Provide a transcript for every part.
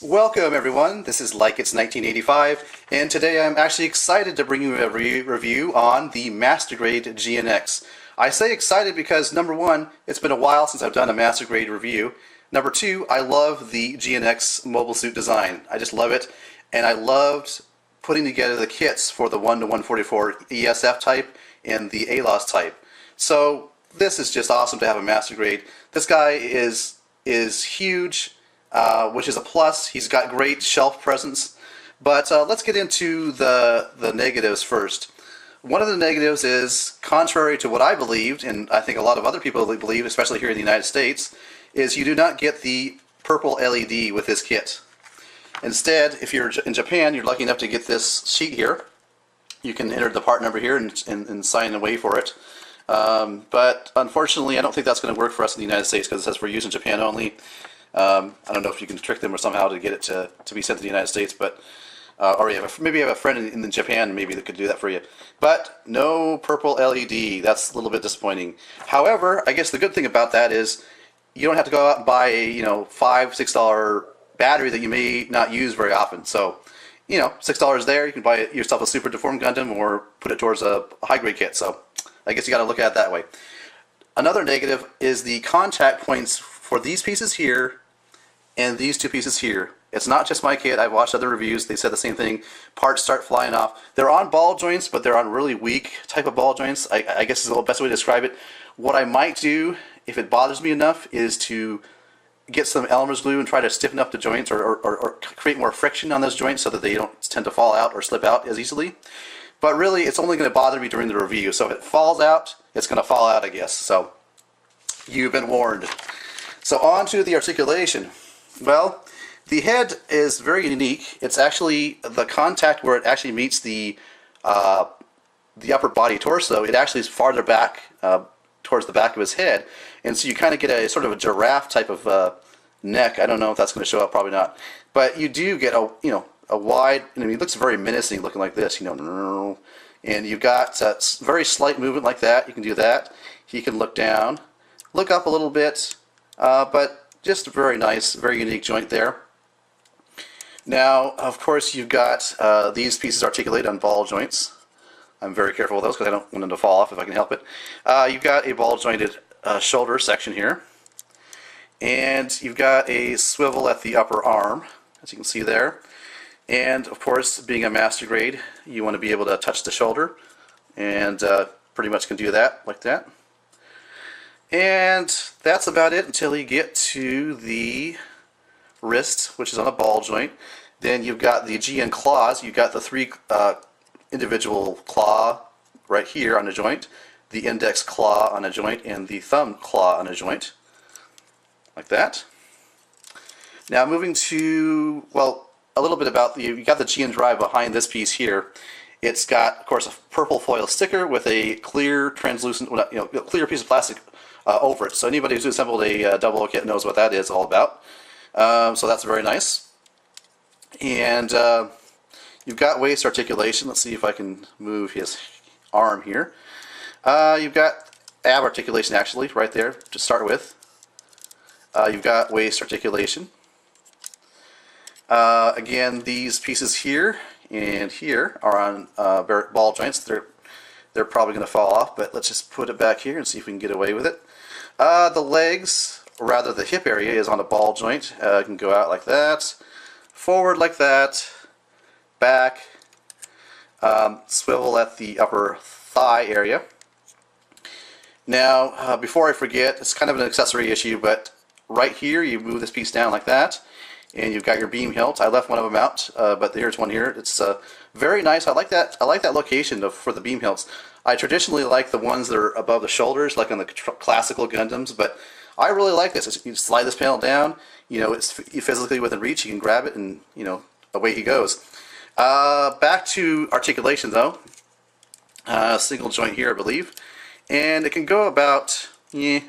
Welcome everyone, this is Like It's 1985, and today I'm actually excited to bring you a review on the Master Grade GN-X. I say excited because number one, it's been a while since I've done a Master Grade review. Number two, I love the GN-X mobile suit design. I just love it, and I loved putting together the kits for the 1 to 144 ESF type and the ALOS type. So this is just awesome to have a Master Grade. This guy is huge. Which is a plus. He's got great shelf presence. But let's get into the negatives first. One of the negatives is, contrary to what I believed, and I think a lot of other people believe, especially here in the United States, is you do not get the purple LED with this kit. Instead, if you're in Japan, you're lucky enough to get this sheet here. You can enter the part number here and sign away for it. But unfortunately, I don't think that's going to work for us in the United States because it says for use in Japan only. I don't know if you can trick them or somehow to get it to be sent to the United States, but or maybe you have a friend in Japan maybe that could do that for you. But no purple LED. That's a little bit disappointing. However, I guess the good thing about that is you don't have to go out and buy a $5, $6 battery that you may not use very often. So $6 there, you can buy yourself a super deformed Gundam or put it towards a high grade kit. So I guess you got to look at it that way. Another negative is the contact points for these pieces here and these two pieces here. It's not just my kit. I've watched other reviews. They said the same thing. Parts start flying off. They're on ball joints, but they're on really weak type of ball joints. I guess is the best way to describe it. What I might do, if it bothers me enough, is to get some Elmer's glue and try to stiffen up the joints or create more friction on those joints so that they don't tend to fall out or slip out as easily. But really, it's only going to bother me during the review. So if it falls out, it's going to fall out, I guess. So you've been warned. So on to the articulation. Well, the head is very unique. It's actually the contact where it actually meets the upper body torso. It actually is farther back towards the back of his head, and so you kind of get a sort of a giraffe type of neck. I don't know if that's going to show up, probably not. But you do get a wide. I mean, it looks very menacing, looking like this. And you've got very slight movement like that. You can do that. He can look down, look up a little bit, but just a very nice, very unique joint there. Now, of course, you've got these pieces articulated on ball joints. I'm very careful with those because I don't want them to fall off if I can help it. You've got a ball jointed shoulder section here. And you've got a swivel at the upper arm, as you can see there. And, of course, being a Master Grade, you want to be able to touch the shoulder. And pretty much can do that, like that. And that's about it until you get to the wrist, which is on a ball joint. Then you've got the GN claws. You've got the three individual claw right here on a joint, the index claw on a joint, and the thumb claw on a joint, like that. Now moving to, well, a little bit about you got the GN drive behind this piece here. It's got, of course, a purple foil sticker with a clear, translucent, clear piece of plastic over it. So anybody who's assembled a 00 kit knows what that is all about. So that's very nice. And you've got waist articulation. Let's see if I can move his arm here. You've got ab articulation actually right there to start with. You've got waist articulation. Again, these pieces here and here are on ball joints. They're probably going to fall off, but let's just put it back here and see if we can get away with it. The legs, or rather the hip area, is on a ball joint. It can go out like that, forward like that, back, swivel at the upper thigh area. Now, before I forget, it's kind of an accessory issue, but right here you move this piece down like that, and you've got your beam hilt. I left one of them out, but here's one here. It's very nice. I like that location for the beam hilts. I traditionally like the ones that are above the shoulders, like on the classical Gundams, but I really like this. You slide this panel down, it's physically within reach. You can grab it, and away he goes. Back to articulation though. Single joint here, I believe, and it can go about yay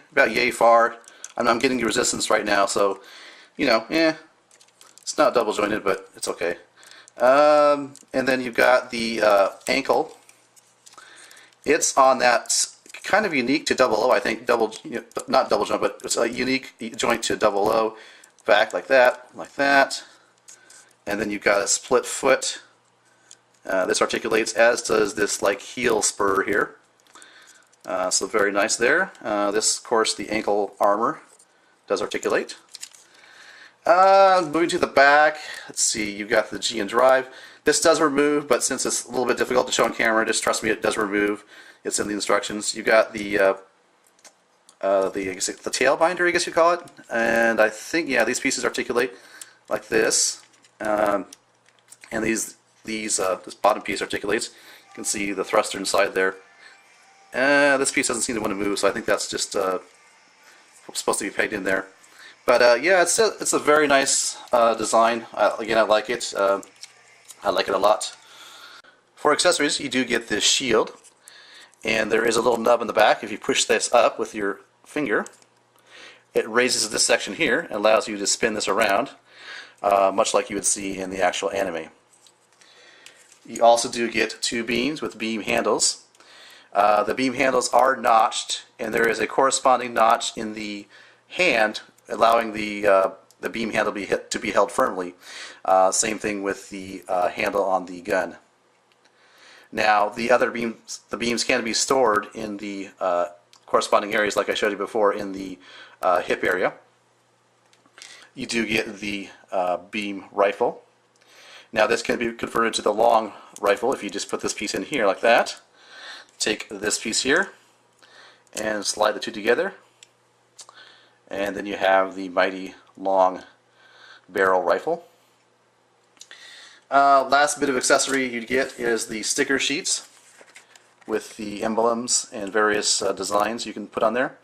far. I'm getting the resistance right now, so it's not double jointed, but it's okay. And then you've got the ankle. It's on that kind of unique to 00, I think. Not double joint, but it's a unique joint to 00. Back like that, and then you've got a split foot. This articulates, as does this like heel spur here. So very nice there. This, of course, the ankle armor does articulate. Moving to the back, let's see, you've got the GN drive. This does remove, but since it's a little bit difficult to show on camera, just trust me, it does remove. It's in the instructions. You've got the tail binder, I guess you call it, and I think, yeah, these pieces articulate like this, and this bottom piece articulates. You can see the thruster inside there. This piece doesn't seem to want to move, so I think that's just supposed to be pegged in there. But yeah, it's a very nice design. Again, I like it. I like it a lot. For accessories, you do get this shield, and there is a little nub in the back. If you push this up with your finger, it raises this section here and allows you to spin this around, much like you would see in the actual anime. You also do get two beams with beam handles. The beam handles are notched, and there is a corresponding notch in the hand, allowing the beam handle to be held firmly. Same thing with the handle on the gun. Now, the beams can be stored in the corresponding areas, like I showed you before, in the hip area. You do get the beam rifle. Now, this can be converted to the long rifle if you just put this piece in here like that. Take this piece here and slide the two together, and then you have the mighty long barrel rifle. Last bit of accessory you'd get is the sticker sheets with the emblems and various designs you can put on there.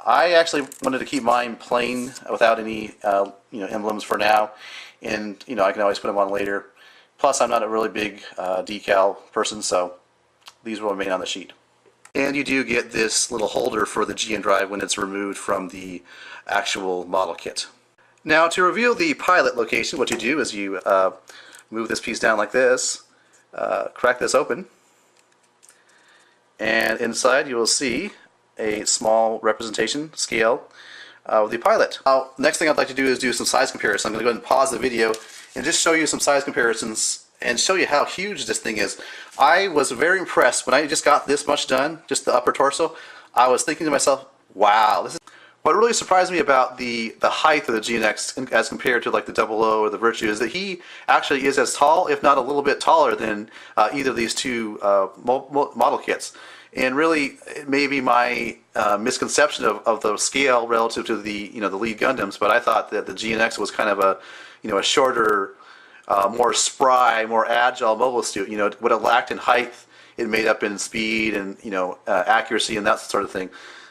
I actually wanted to keep mine plain without any emblems for now, and I can always put them on later. Plus, I'm not a really big decal person, so these will remain on the sheet. And you do get this little holder for the GN drive when it's removed from the actual model kit. Now, to reveal the pilot location, what you do is you move this piece down like this, crack this open, and inside you will see a small representation scale of the pilot. Now, next thing I'd like to do is do some size comparison. I'm going to go ahead and pause the video and just show you some size comparisons and show you how huge this thing is. I was very impressed when I just got this much done, just the upper torso. I was thinking to myself, wow, this is... What really surprised me about the height of the GN-X as compared to like the 00 or the Virtue is that he actually is as tall, if not a little bit taller, than either of these two model kits. And really, it may be my misconception of the scale relative to the the lead Gundams, but I thought that the GN-X was kind of a shorter, more spry, more agile mobile suit. What it lacked in height, it made up in speed and accuracy and that sort of thing.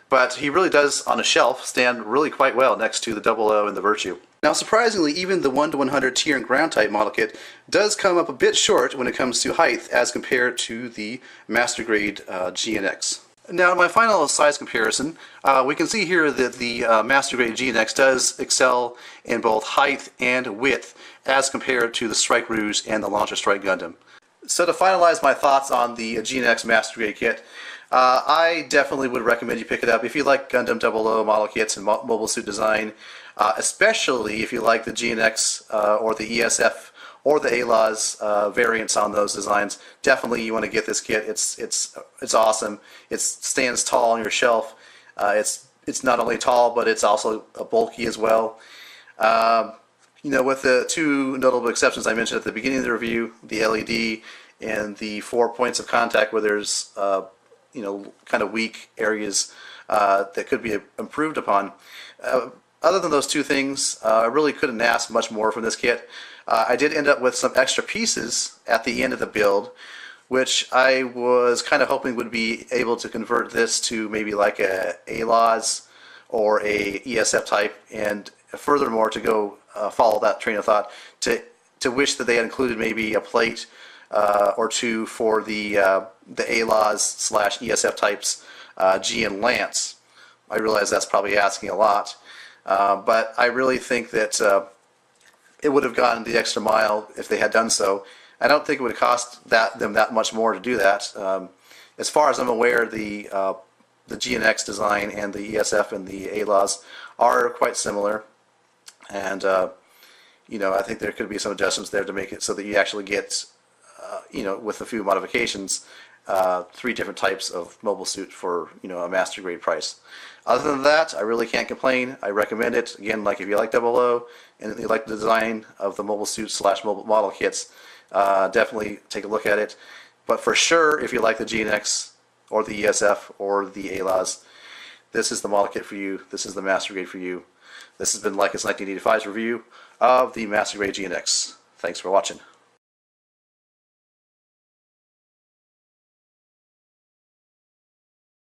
But he really does, on a shelf, stand really quite well next to the 00 and the Virtue. Now, surprisingly, even the 1/100 tier and ground type model kit does come up a bit short when it comes to height as compared to the master grade GN-X. Now, in my final size comparison, we can see here that the master grade GN-X does excel in both height and width as compared to the Strike Rouge and the Launcher Strike Gundam. So to finalize my thoughts on the GN-X master grade kit, I definitely would recommend you pick it up if you like Gundam 00 model kits and mobile suit design, especially if you like the GN-X or the ESF or the ALAS variants on those designs. Definitely you want to get this kit. It's awesome. It stands tall on your shelf. It's not only tall, but it's also bulky as well. With the two notable exceptions I mentioned at the beginning of the review, the LED and the 4 points of contact where there's kind of weak areas that could be improved upon. Other than those two things, I really couldn't ask much more from this kit. I did end up with some extra pieces at the end of the build, which I was kind of hoping would be able to convert this to maybe like a ALAS or a ESF type, and furthermore to go follow that train of thought, to wish that they had included maybe a plate or two for the ALAS/ESF types GN Lance. I realize that's probably asking a lot, but I really think that it would have gone the extra mile if they had done so. I don't think it would have cost them that much more to do that. As far as I'm aware, the GN-X design and the ESF and the ALAS are quite similar, and I think there could be some adjustments there to make it so that you actually get, with a few modifications, 3 different types of mobile suit for, a master grade price. Other than that, I really can't complain. I recommend it. Again, like if you like 00 and you like the design of the mobile suit / mobile model kits, definitely take a look at it. But for sure, if you like the GN-X or the ESF or the ALAs, this is the model kit for you. This is the master grade for you. This has been Like It's 1985's review of the master grade GN-X. Thanks for watching.